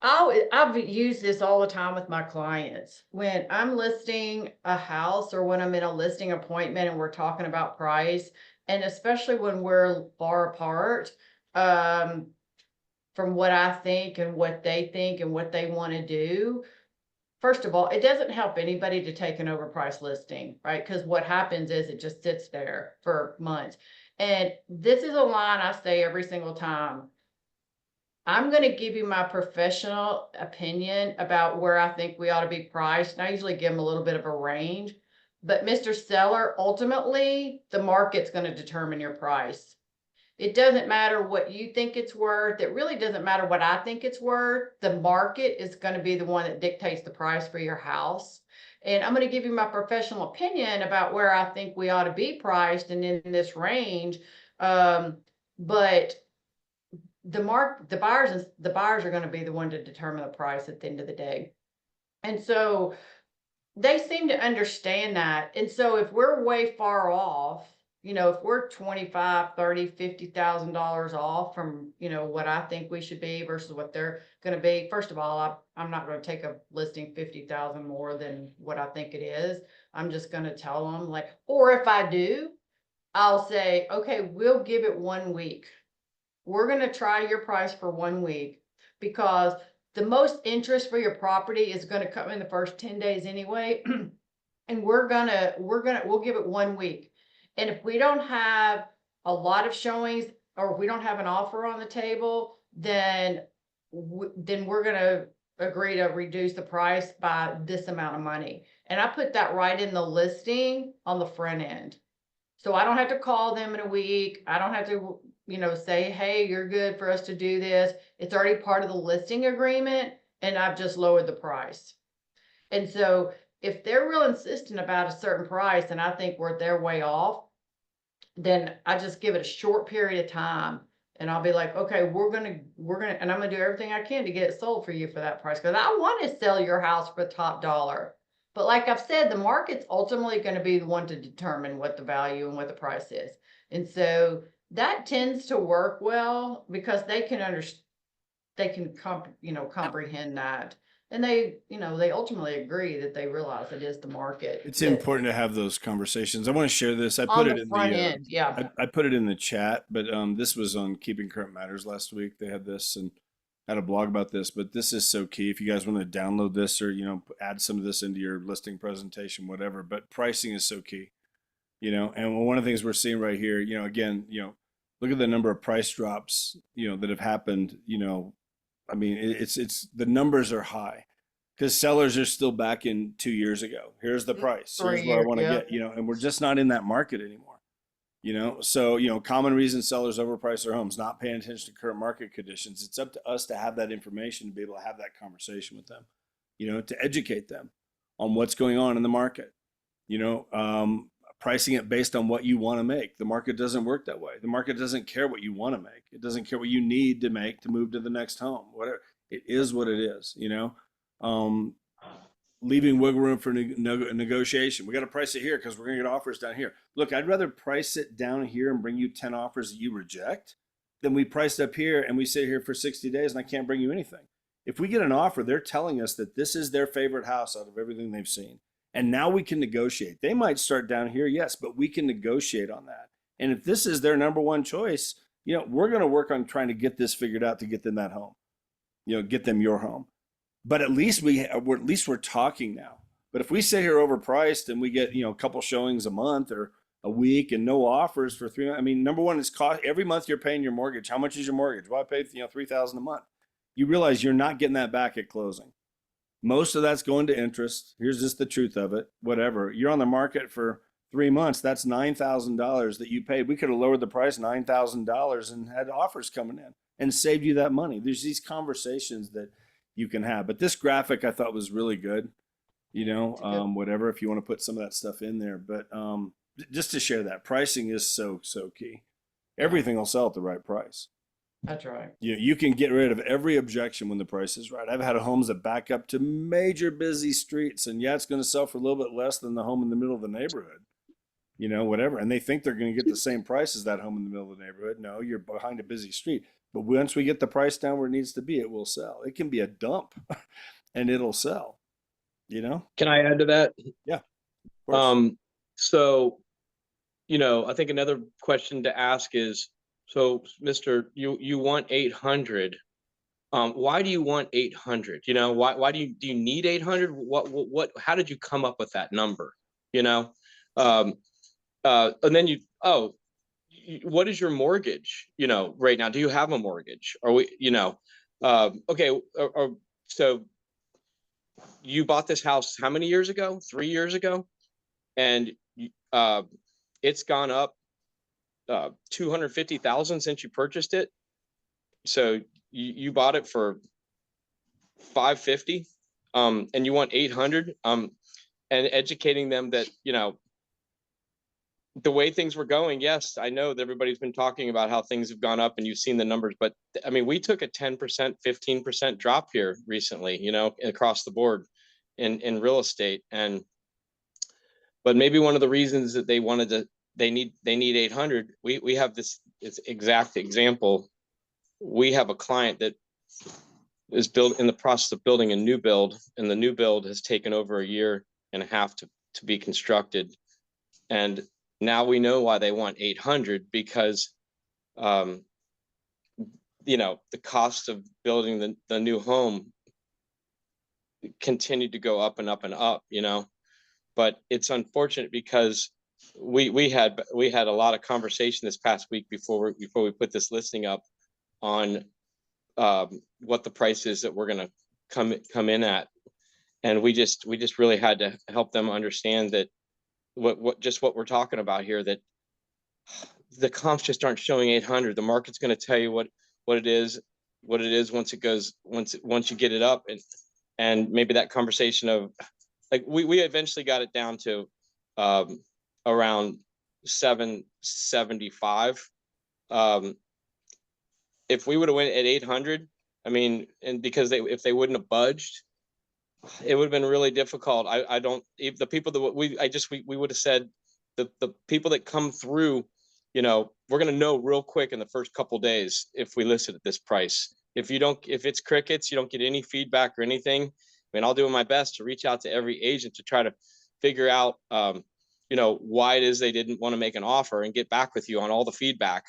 A: I've used this all the time with my clients. When I'm listing a house or when I'm in a listing appointment and we're talking about price, and especially when we're far apart, from what I think and what they think and what they want to do. First of all, it doesn't help anybody to take an overpriced listing, right? Because what happens is it just sits there for months. And this is a line I say every single time. I'm going to give you my professional opinion about where I think we ought to be priced. And I usually give them a little bit of a range. But Mr. Seller, ultimately, the market's going to determine your price. It doesn't matter what you think it's worth. It really doesn't matter what I think it's worth. The market is going to be the one that dictates the price for your house. And I'm going to give you my professional opinion about where I think we ought to be priced and in this range. But the buyers are going to be the one to determine the price at the end of the day. And so they seem to understand that. And so if we're way far off, you know, if we're 25, 30, $50,000 off from, you know, what I think we should be versus what they're going to be. First of all, I'm not going to take a listing 50,000 more than what I think it is. I'm just going to tell them, like, or if I do, I'll say, okay, we'll give it 1 week. We're going to try your price for 1 week, because the most interest for your property is going to come in the first 10 days anyway. And we'll give it 1 week. And if we don't have a lot of showings, or if we don't have an offer on the table, then we're going to agree to reduce the price by this amount of money. And I put that right in the listing on the front end. So I don't have to call them in a week. I don't have to, you know, say, hey, you're good for us to do this. It's already part of the listing agreement, and I've just lowered the price. And so if they're real insistent about a certain price and I think they're way off, then I just give it a short period of time, and I'll be like, okay, we're gonna, and I'm gonna do everything I can to get it sold for you for that price, because I want to sell your house for top dollar. But like I've said, the market's ultimately going to be the one to determine what the value and what the price is. And so that tends to work well because they can understand, they can comprehend that. And they ultimately agree that they realize it is the market.
B: It's important to have those conversations. I want to share this. I
A: on
B: put it
A: the
B: in
A: front
B: the
A: end. Yeah.
B: I put it in the chat, but this was on Keeping Current Matters last week. They had this and had a blog about this, but this is so key. If you guys want to download this or, you know, add some of this into your listing presentation, whatever, but pricing is so key, you know, and one of the things we're seeing right here, you know, again, you know, look at the number of price drops, you know, that have happened, you know, I mean, it's the numbers are high. Because sellers are still back in 2 years ago. Here's the price. Here's where I want to get, you know, and we're just not in that market anymore, you know. So, you know, common reason sellers overprice their homes, not paying attention to current market conditions. It's up to us to have that information, to be able to have that conversation with them, you know, to educate them on what's going on in the market, you know, pricing it based on what you want to make. The market doesn't work that way. The market doesn't care what you want to make. It doesn't care what you need to make to move to the next home. Whatever, it is what it is, you know. Leaving wiggle room for negotiation. We got to price it here because we're going to get offers down here. Look, I'd rather price it down here and bring you 10 offers that you reject than we priced up here and we sit here for 60 days and I can't bring you anything. If we get an offer, they're telling us that this is their favorite house out of everything they've seen. And now we can negotiate. They might start down here, yes, but we can negotiate on that. And if this is their number one choice, you know, we're going to work on trying to get this figured out to get them that home, you know, get them your home. But at least we're talking now. But if we sit here overpriced and we get, you know, a couple showings a month or a week and no offers for 3 months, I mean, number one is cost. Every month you're paying your mortgage. How much is your mortgage? Well, I pay, you know, $3,000 a month. You realize you're not getting that back at closing. Most of that's going to interest. Here's just the truth of it. Whatever. You're on the market for 3 months. That's $9,000 that you paid. We could have lowered the price $9,000 and had offers coming in and saved you that money. There's these conversations that you can have. But this graphic I thought was really good, you know, whatever, if you want to put some of that stuff in there. But just to share that, pricing is so key. Everything will sell at the right price.
A: That's right.
B: You can get rid of every objection when the price is right. I've had homes that back up to major busy streets, and yeah, it's going to sell for a little bit less than the home in the middle of the neighborhood, you know, whatever. And they think they're going to get the same price as that home in the middle of the neighborhood. No, you're behind a busy street. But once we get the price down where it needs to be, it will sell. It can be a dump and it'll sell, you know?
J: Can I add to that?
B: Yeah.
J: So, you know, I think another question to ask is, so Mr. You want 800, Why do you want 800? You know, why do you need 800? How did you come up with that number? You know, and then what is your mortgage? You know, right now, do you have a mortgage? Are we, you know, okay. So you bought this house how many years ago? 3 years ago, and it's gone up 250,000 since you purchased it. So you bought it for 550, and you want 800, and educating them that, you know, the way things were going, yes, I know that everybody's been talking about how things have gone up and you've seen the numbers, but I mean, we took a 10%, 15% drop here recently, you know, across the board in real estate. But maybe one of the reasons that they need 800, we have this exact example. We have a client that is in the process of building a new build, and the new build has taken over a year and a half to be constructed. And now we know why they want 800, because you know, the cost of building the new home continued to go up and up and up, you know. But it's unfortunate because we had a lot of conversation this past week before we put this listing up on what the price is that we're going to come in at, and we just really had to help them understand that what we're talking about here, that the comps just aren't showing 800. The market's going to tell you what it is once you get it up, and maybe that conversation of, like, we eventually got it down to around 775. If we would have went at 800, I mean, and because if they wouldn't have budged, it would have been really difficult. I don't, if the people that we would have said, the people that come through, you know, we're going to know real quick in the first couple days if we list it at this price. If it's crickets, you don't get any feedback or anything, I mean, I'll do my best to reach out to every agent to try to figure out, you know, why it is they didn't want to make an offer, and get back with you on all the feedback.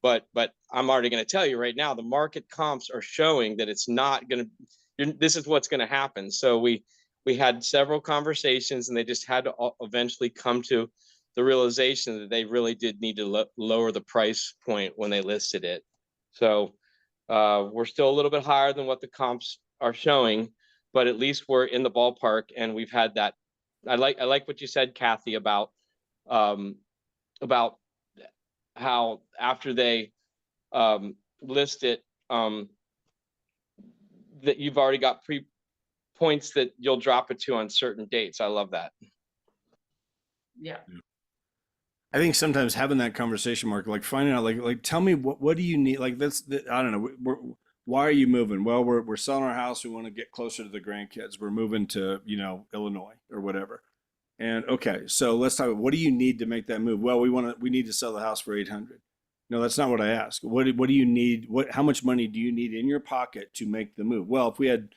J: But I'm already going to tell you right now, the market comps are showing that it's not going to, this is what's going to happen. So we had several conversations, and they just had to eventually come to the realization that they really did need to lower the price point when they listed it. So we're still a little bit higher than what the comps are showing, but at least we're in the ballpark, and we've had that. I like what you said, Kathy, about how after they list it, that you've already got points that you'll drop it to on certain dates. I love that.
A: Yeah.
B: I think sometimes having that conversation, Mark, like finding out, like tell me what do you need? Like I don't know. Why are you moving? Well, we're selling our house. We want to get closer to the grandkids. We're moving to, you know, Illinois or whatever. And okay, so let's talk. What do you need to make that move? Well, we need to sell the house for 800. No, that's not what I asked. What do you need? How much money do you need in your pocket to make the move? Well, if we had,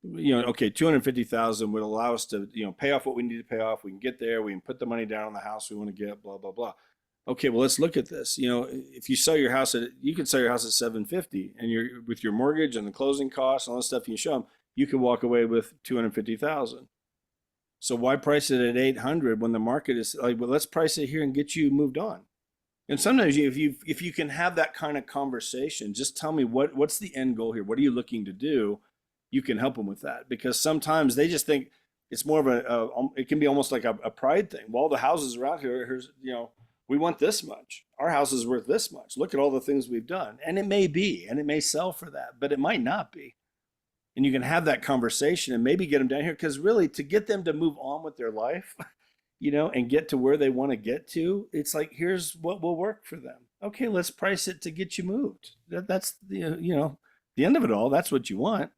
B: you know, okay, 250,000 would allow us to, you know, pay off what we need to pay off. We can get there. We can put the money down on the house we want to get. Blah blah blah. Okay, well, let's look at this. You know, if you sell your house you can sell your house at 750, and you're with your mortgage and the closing costs and all the stuff you show them, you can walk away with 250,000. So why price it at 800 when the market is like, well, let's price it here and get you moved on. And sometimes if you can have that kind of conversation, just tell me what's the end goal here? What are you looking to do? You can help them with that, because sometimes they just think it's more of it can be almost like a pride thing. Well, the houses around here's, you know, we want this much. Our house is worth this much. Look at all the things we've done. And it may be, and it may sell for that, but it might not be. And you can have that conversation and maybe get them down here, because really, to get them to move on with their life, you know, and get to where they want to get to, it's like, here's what will work for them. Okay, let's price it to get you moved. That's the, you know, the end of it all. That's what you want.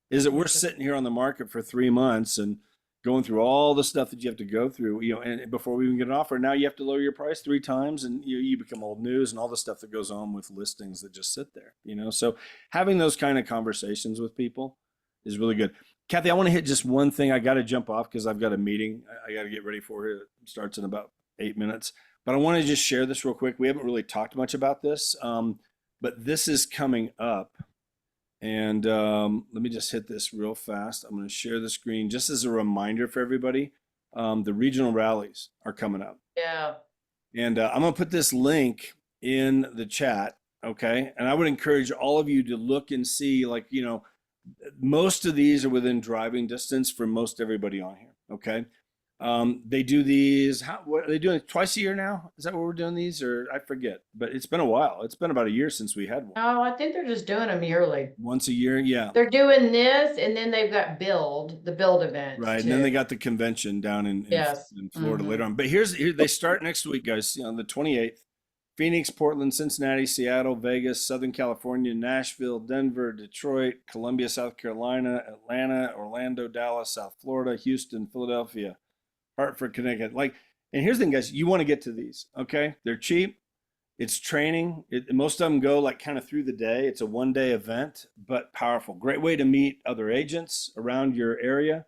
B: Is that we're sitting here on the market for 3 months and going through all the stuff that you have to go through, you know, and before we even get an offer, now you have to lower your price 3 times, and you become old news, and all the stuff that goes on with listings that just sit there, you know. So having those kind of conversations with people is really good. Kathy, I want to hit just one thing. I got to jump off because I've got a meeting I got to get ready for here. It starts in about 8 minutes, but I want to just share this real quick. We haven't really talked much about this, but this is coming up. And let me just hit this real fast. I'm going to share the screen just as a reminder for everybody. The regional rallies are coming up.
A: Yeah.
B: And I'm going to put this link in the chat. Okay. And I would encourage all of you to look and see, like, you know, most of these are within driving distance for most everybody on here. Okay. They do these, what are they doing, twice a year now? Is that what we're doing these, or I forget, but it's been a while. It's been about a year since we had one.
A: Oh, I think they're just doing them yearly.
B: Once a year. Yeah.
A: They're doing this, and then they've got the build events.
B: Right. And then they got the convention down in Florida later on. But here they start next week, guys, on the 28th. Phoenix, Portland, Cincinnati, Seattle, Vegas, Southern California, Nashville, Denver, Detroit, Columbia, South Carolina, Atlanta, Orlando, Dallas, South Florida, Houston, Philadelphia, Hartford, Connecticut. Like, and here's the thing, guys, you want to get to these, okay? They're cheap. It's training. Most of them go like kind of through the day. It's a one-day event, but powerful. Great way to meet other agents around your area.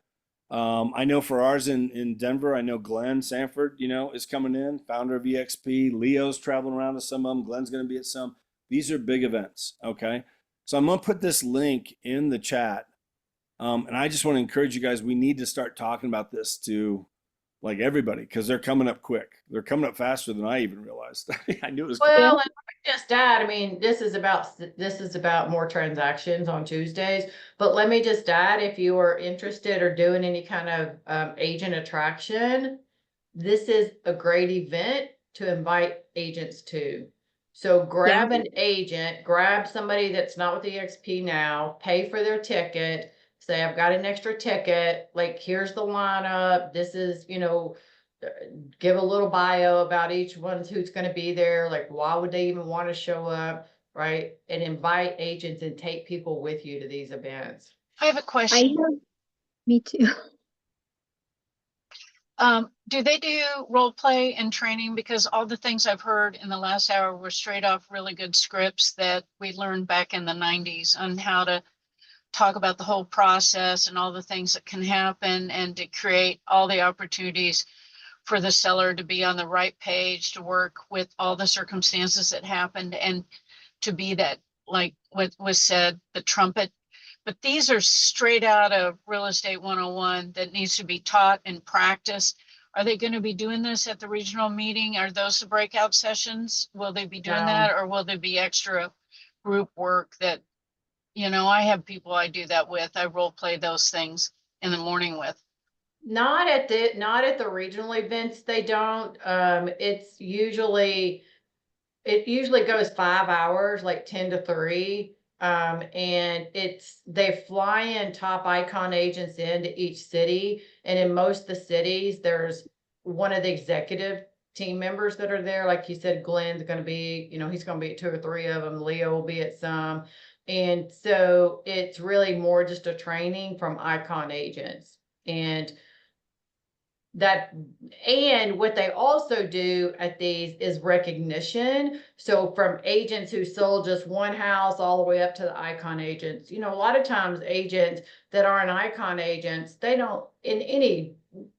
B: I know for ours in Denver, I know Glenn Sanford, you know, is coming in, founder of EXP. Leo's traveling around to some of them. Glenn's going to be at some. These are big events, okay? So I'm going to put this link in the chat. And I just want to encourage you guys, we need to start talking about this to like everybody, because they're coming up quick. They're coming up faster than I even realized. I knew it was
A: well, and just that, I mean, this is about more transactions on Tuesdays, but let me just add, if you are interested or doing any kind of agent attraction, this is a great event to invite agents to. So grab an agent, grab somebody that's not with EXP now, pay for their ticket, say, I've got an extra ticket, like, here's the lineup, this is, you know, give a little bio about each one, who's going to be there, like, why would they even want to show up, right? And invite agents and take people with you to these events.
L: I have a question.
G: Me too.
L: Do they do role play and training? Because all the things I've heard in the last hour were straight off really good scripts that we learned back in the 90s on how to talk about the whole process and all the things that can happen, and to create all the opportunities for the seller to be on the right page, to work with all the circumstances that happened, and to be that, like what was said, the trumpet. But these are straight out of Real Estate 101 that needs to be taught and practiced. Are they going to be doing this at the regional meeting? Are those the breakout sessions? Will they be doing that, or will there be extra group work that, you know, I have people I do that with. I role play those things in the morning with.
A: Not at the regional events, they don't. It usually goes 5 hours, like 10 to 3. And they fly in top icon agents into each city. And in most of the cities, there's one of the executive team members that are there. Like you said, Glenn's going to be, you know, he's going to be at 2 or 3 of them. Leo will be at some. And so it's really more just a training from icon agents. And what they also do at these is recognition. So from agents who sold just one house all the way up to the icon agents, you know, a lot of times agents that aren't icon agents, they don't, in any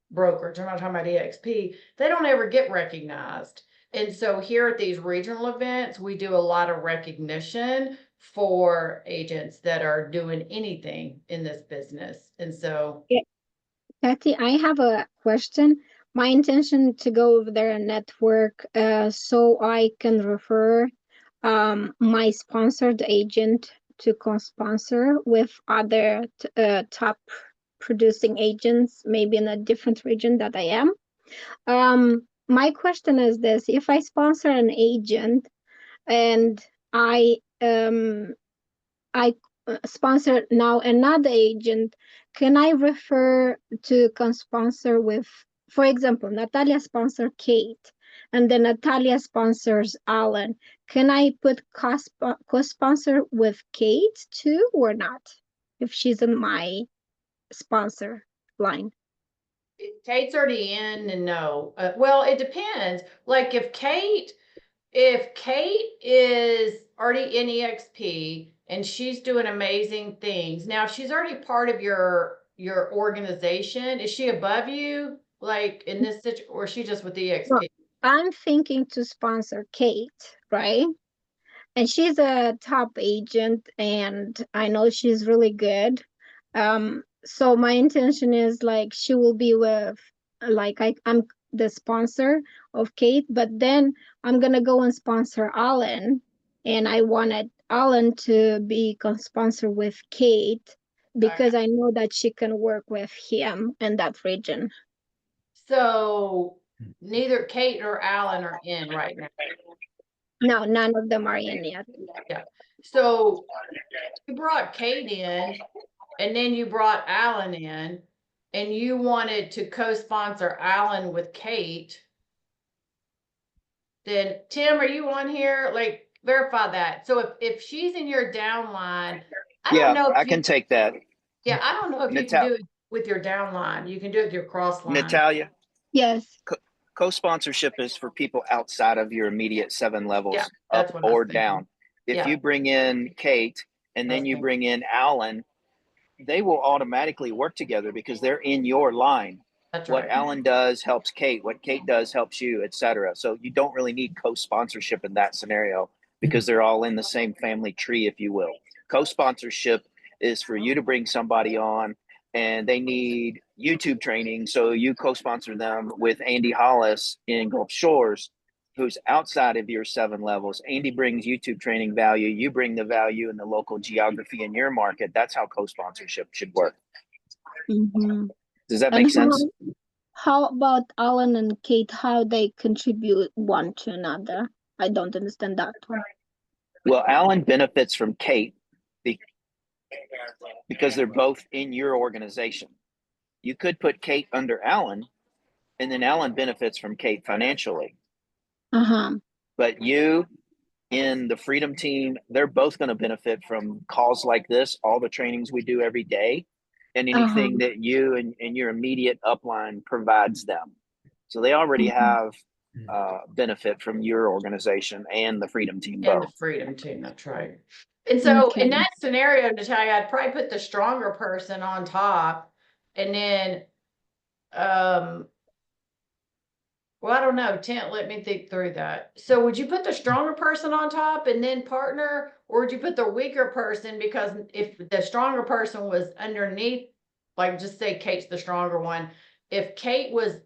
A: brokerage, I'm not talking about EXP, they don't ever get recognized. And so here at these regional events, we do a lot of recognition for agents that are doing anything in this business. And so
G: Patty, I have a question. My intention to go over there and network so I can refer my sponsored agent to co-sponsor with other top producing agents, maybe in a different region that I am. My question is this: if I sponsor an agent and I sponsor now another agent, can I refer to co-sponsor with, for example, Natalia sponsor Kate, and then Natalia sponsors Alan. Can I put co-sponsor with Kate too, or not, if she's in my sponsor line?
A: Kate's already in, and no. Well, it depends. Like if Kate is already in EXP and she's doing amazing things. Now, if she's already part of your organization, is she above you, like in this situation, or is she just with EXP?
G: I'm thinking to sponsor Kate, right? and she's a top agent, and I know she's really good. So my intention is like she will be with, like I'm the sponsor of Kate, but then I'm gonna go and sponsor Alan, and I wanted Alan to be co-sponsor with Kate because I know that she can work with him in that region.
A: So neither Kate nor Alan are in right now.
G: No, none of them are in yet.
A: Yeah. So you brought Kate in and then you brought Alan in and you wanted to co-sponsor Alan with Kate. Then Tim, are you on here? Like verify that. So if she's in your downline, I don't know if
M: I
A: you
M: can take that.
A: Yeah, I don't know if you can do it with your downline. You can do it with your cross line.
M: Natalia,
G: Yes.
M: co-sponsorship is for people outside of your immediate 7 levels,
A: Yeah,
M: up
A: that's what I was
M: or
A: thinking.
M: down. If
A: Yeah.
M: you bring in Kate and then you bring in Alan, they will automatically work together because they're in your line.
A: That's
M: What
A: right.
M: Alan does helps Kate. What Kate does helps you, etc. So you don't really need co-sponsorship in that scenario because they're all in the same family tree, if you will. Co-sponsorship is for you to bring somebody on and they need YouTube training. So you co-sponsor them with Andy Hollis in Gulf Shores, who's outside of your 7 levels. Andy brings YouTube training value. You bring the value in the local geography in your market. That's how co-sponsorship should work.
G: Mm-hmm.
M: Does that make sense?
G: How about Alan and Kate, how they contribute one to another? I don't understand that one.
M: Well, Alan benefits from Kate because they're both in your organization. You could put Kate under Alan, and then Alan benefits from Kate financially.
G: Uh-huh.
M: But you in the Freedom Team, they're both going to benefit from calls like this, all the trainings we do every day, and anything that you and your immediate upline provides them. So they already have benefit from your organization and the Freedom Team both.
A: And the Freedom Team, that's right. And so in that scenario, Natalia, I'd probably put the stronger person on top and then well, I don't know. Let me think through that. So would you put the stronger person on top and then partner, or would you put the weaker person? Because if the stronger person was underneath, like just say Kate's the stronger one. If Kate was,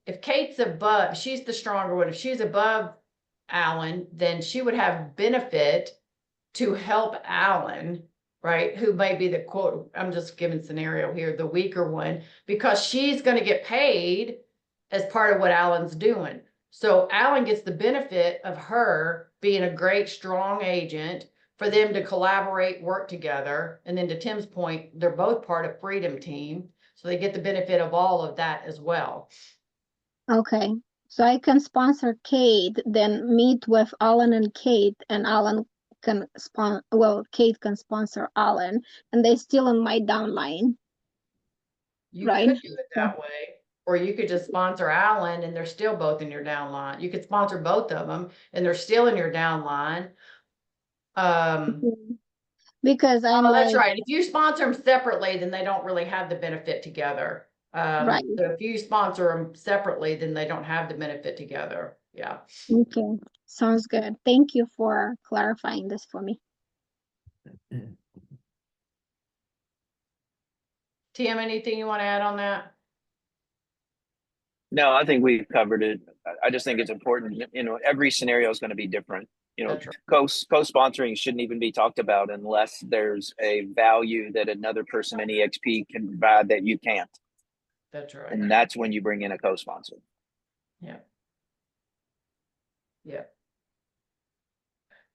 A: if Kate's above, she's the stronger one. If she's above Alan, then she would have benefit to help Alan, right? Who may be the quote, I'm just giving scenario here, the weaker one, because she's going to get paid as part of what Alan's doing. So Alan gets the benefit of her being a great, strong agent for them to collaborate, work together. And then to Tim's point, they're both part of Freedom Team. So they get the benefit of all of that as well.
G: Okay. So I can sponsor Kate, then meet with Alan and Kate, and Alan can Kate can sponsor Alan, and they still in my downline.
A: You
G: right?
A: could do it that way, or you could just sponsor Alan and they're still both in your downline. You could sponsor both of them and they're still in your downline.
G: Because I'm
A: that's
G: like,
A: right. If you sponsor them separately, then they don't really have the benefit together.
G: Right.
A: So if you sponsor them separately, then they don't have the benefit together. Yeah.
G: Okay, sounds good. Thank you for clarifying this for me.
A: Tim, anything you want to add on that?
M: No, I think we've covered it. I just think it's important. You know, every scenario is going to be different. You know, co-sponsoring shouldn't even be talked about unless there's a value that another person in EXP can provide that you can't.
A: That's right.
M: And that's when you bring in a co-sponsor.
A: Yeah. Yeah.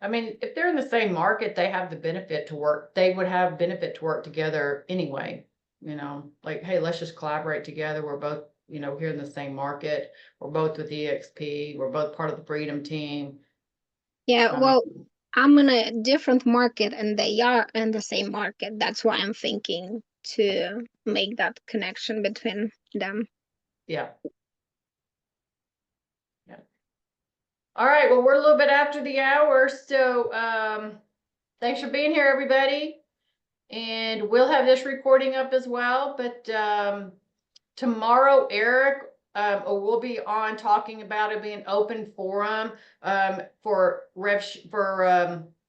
A: I mean, if they're in the same market, they have the benefit to work. They would have benefit to work together anyway. You know, like, hey, let's just collaborate together. We're both, you know, here in the same market. We're both with EXP. We're both part of the Freedom Team.
G: Yeah, well, I'm in a different market and they are in the same market. That's why I'm thinking to make that connection between them.
A: Yeah. Yeah. All right. Well, we're a little bit after the hour. So thanks for being here, everybody. And we'll have this recording up as well. But tomorrow, Eric or we'll be on talking about it being open forum, for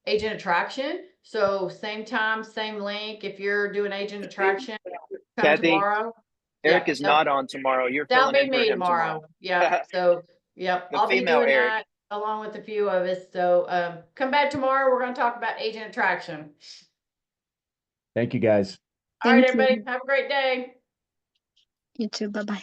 A: agent attraction. So same time, same link. If you're doing agent attraction, come
M: Kathy,
A: tomorrow.
M: Eric
A: Yeah,
M: is not on tomorrow. You're
A: that'll
M: filling
A: be
M: in for
A: me
M: him
A: tomorrow. Yeah. So, yep,
M: The
A: I'll be
M: female
A: doing
M: Eric.
A: that along with a few of us. So, come back tomorrow. We're going to talk about agent attraction.
C: Thank you, guys.
A: All right,
G: Thank you.
A: everybody. Have a great day.
G: You too. Bye-bye.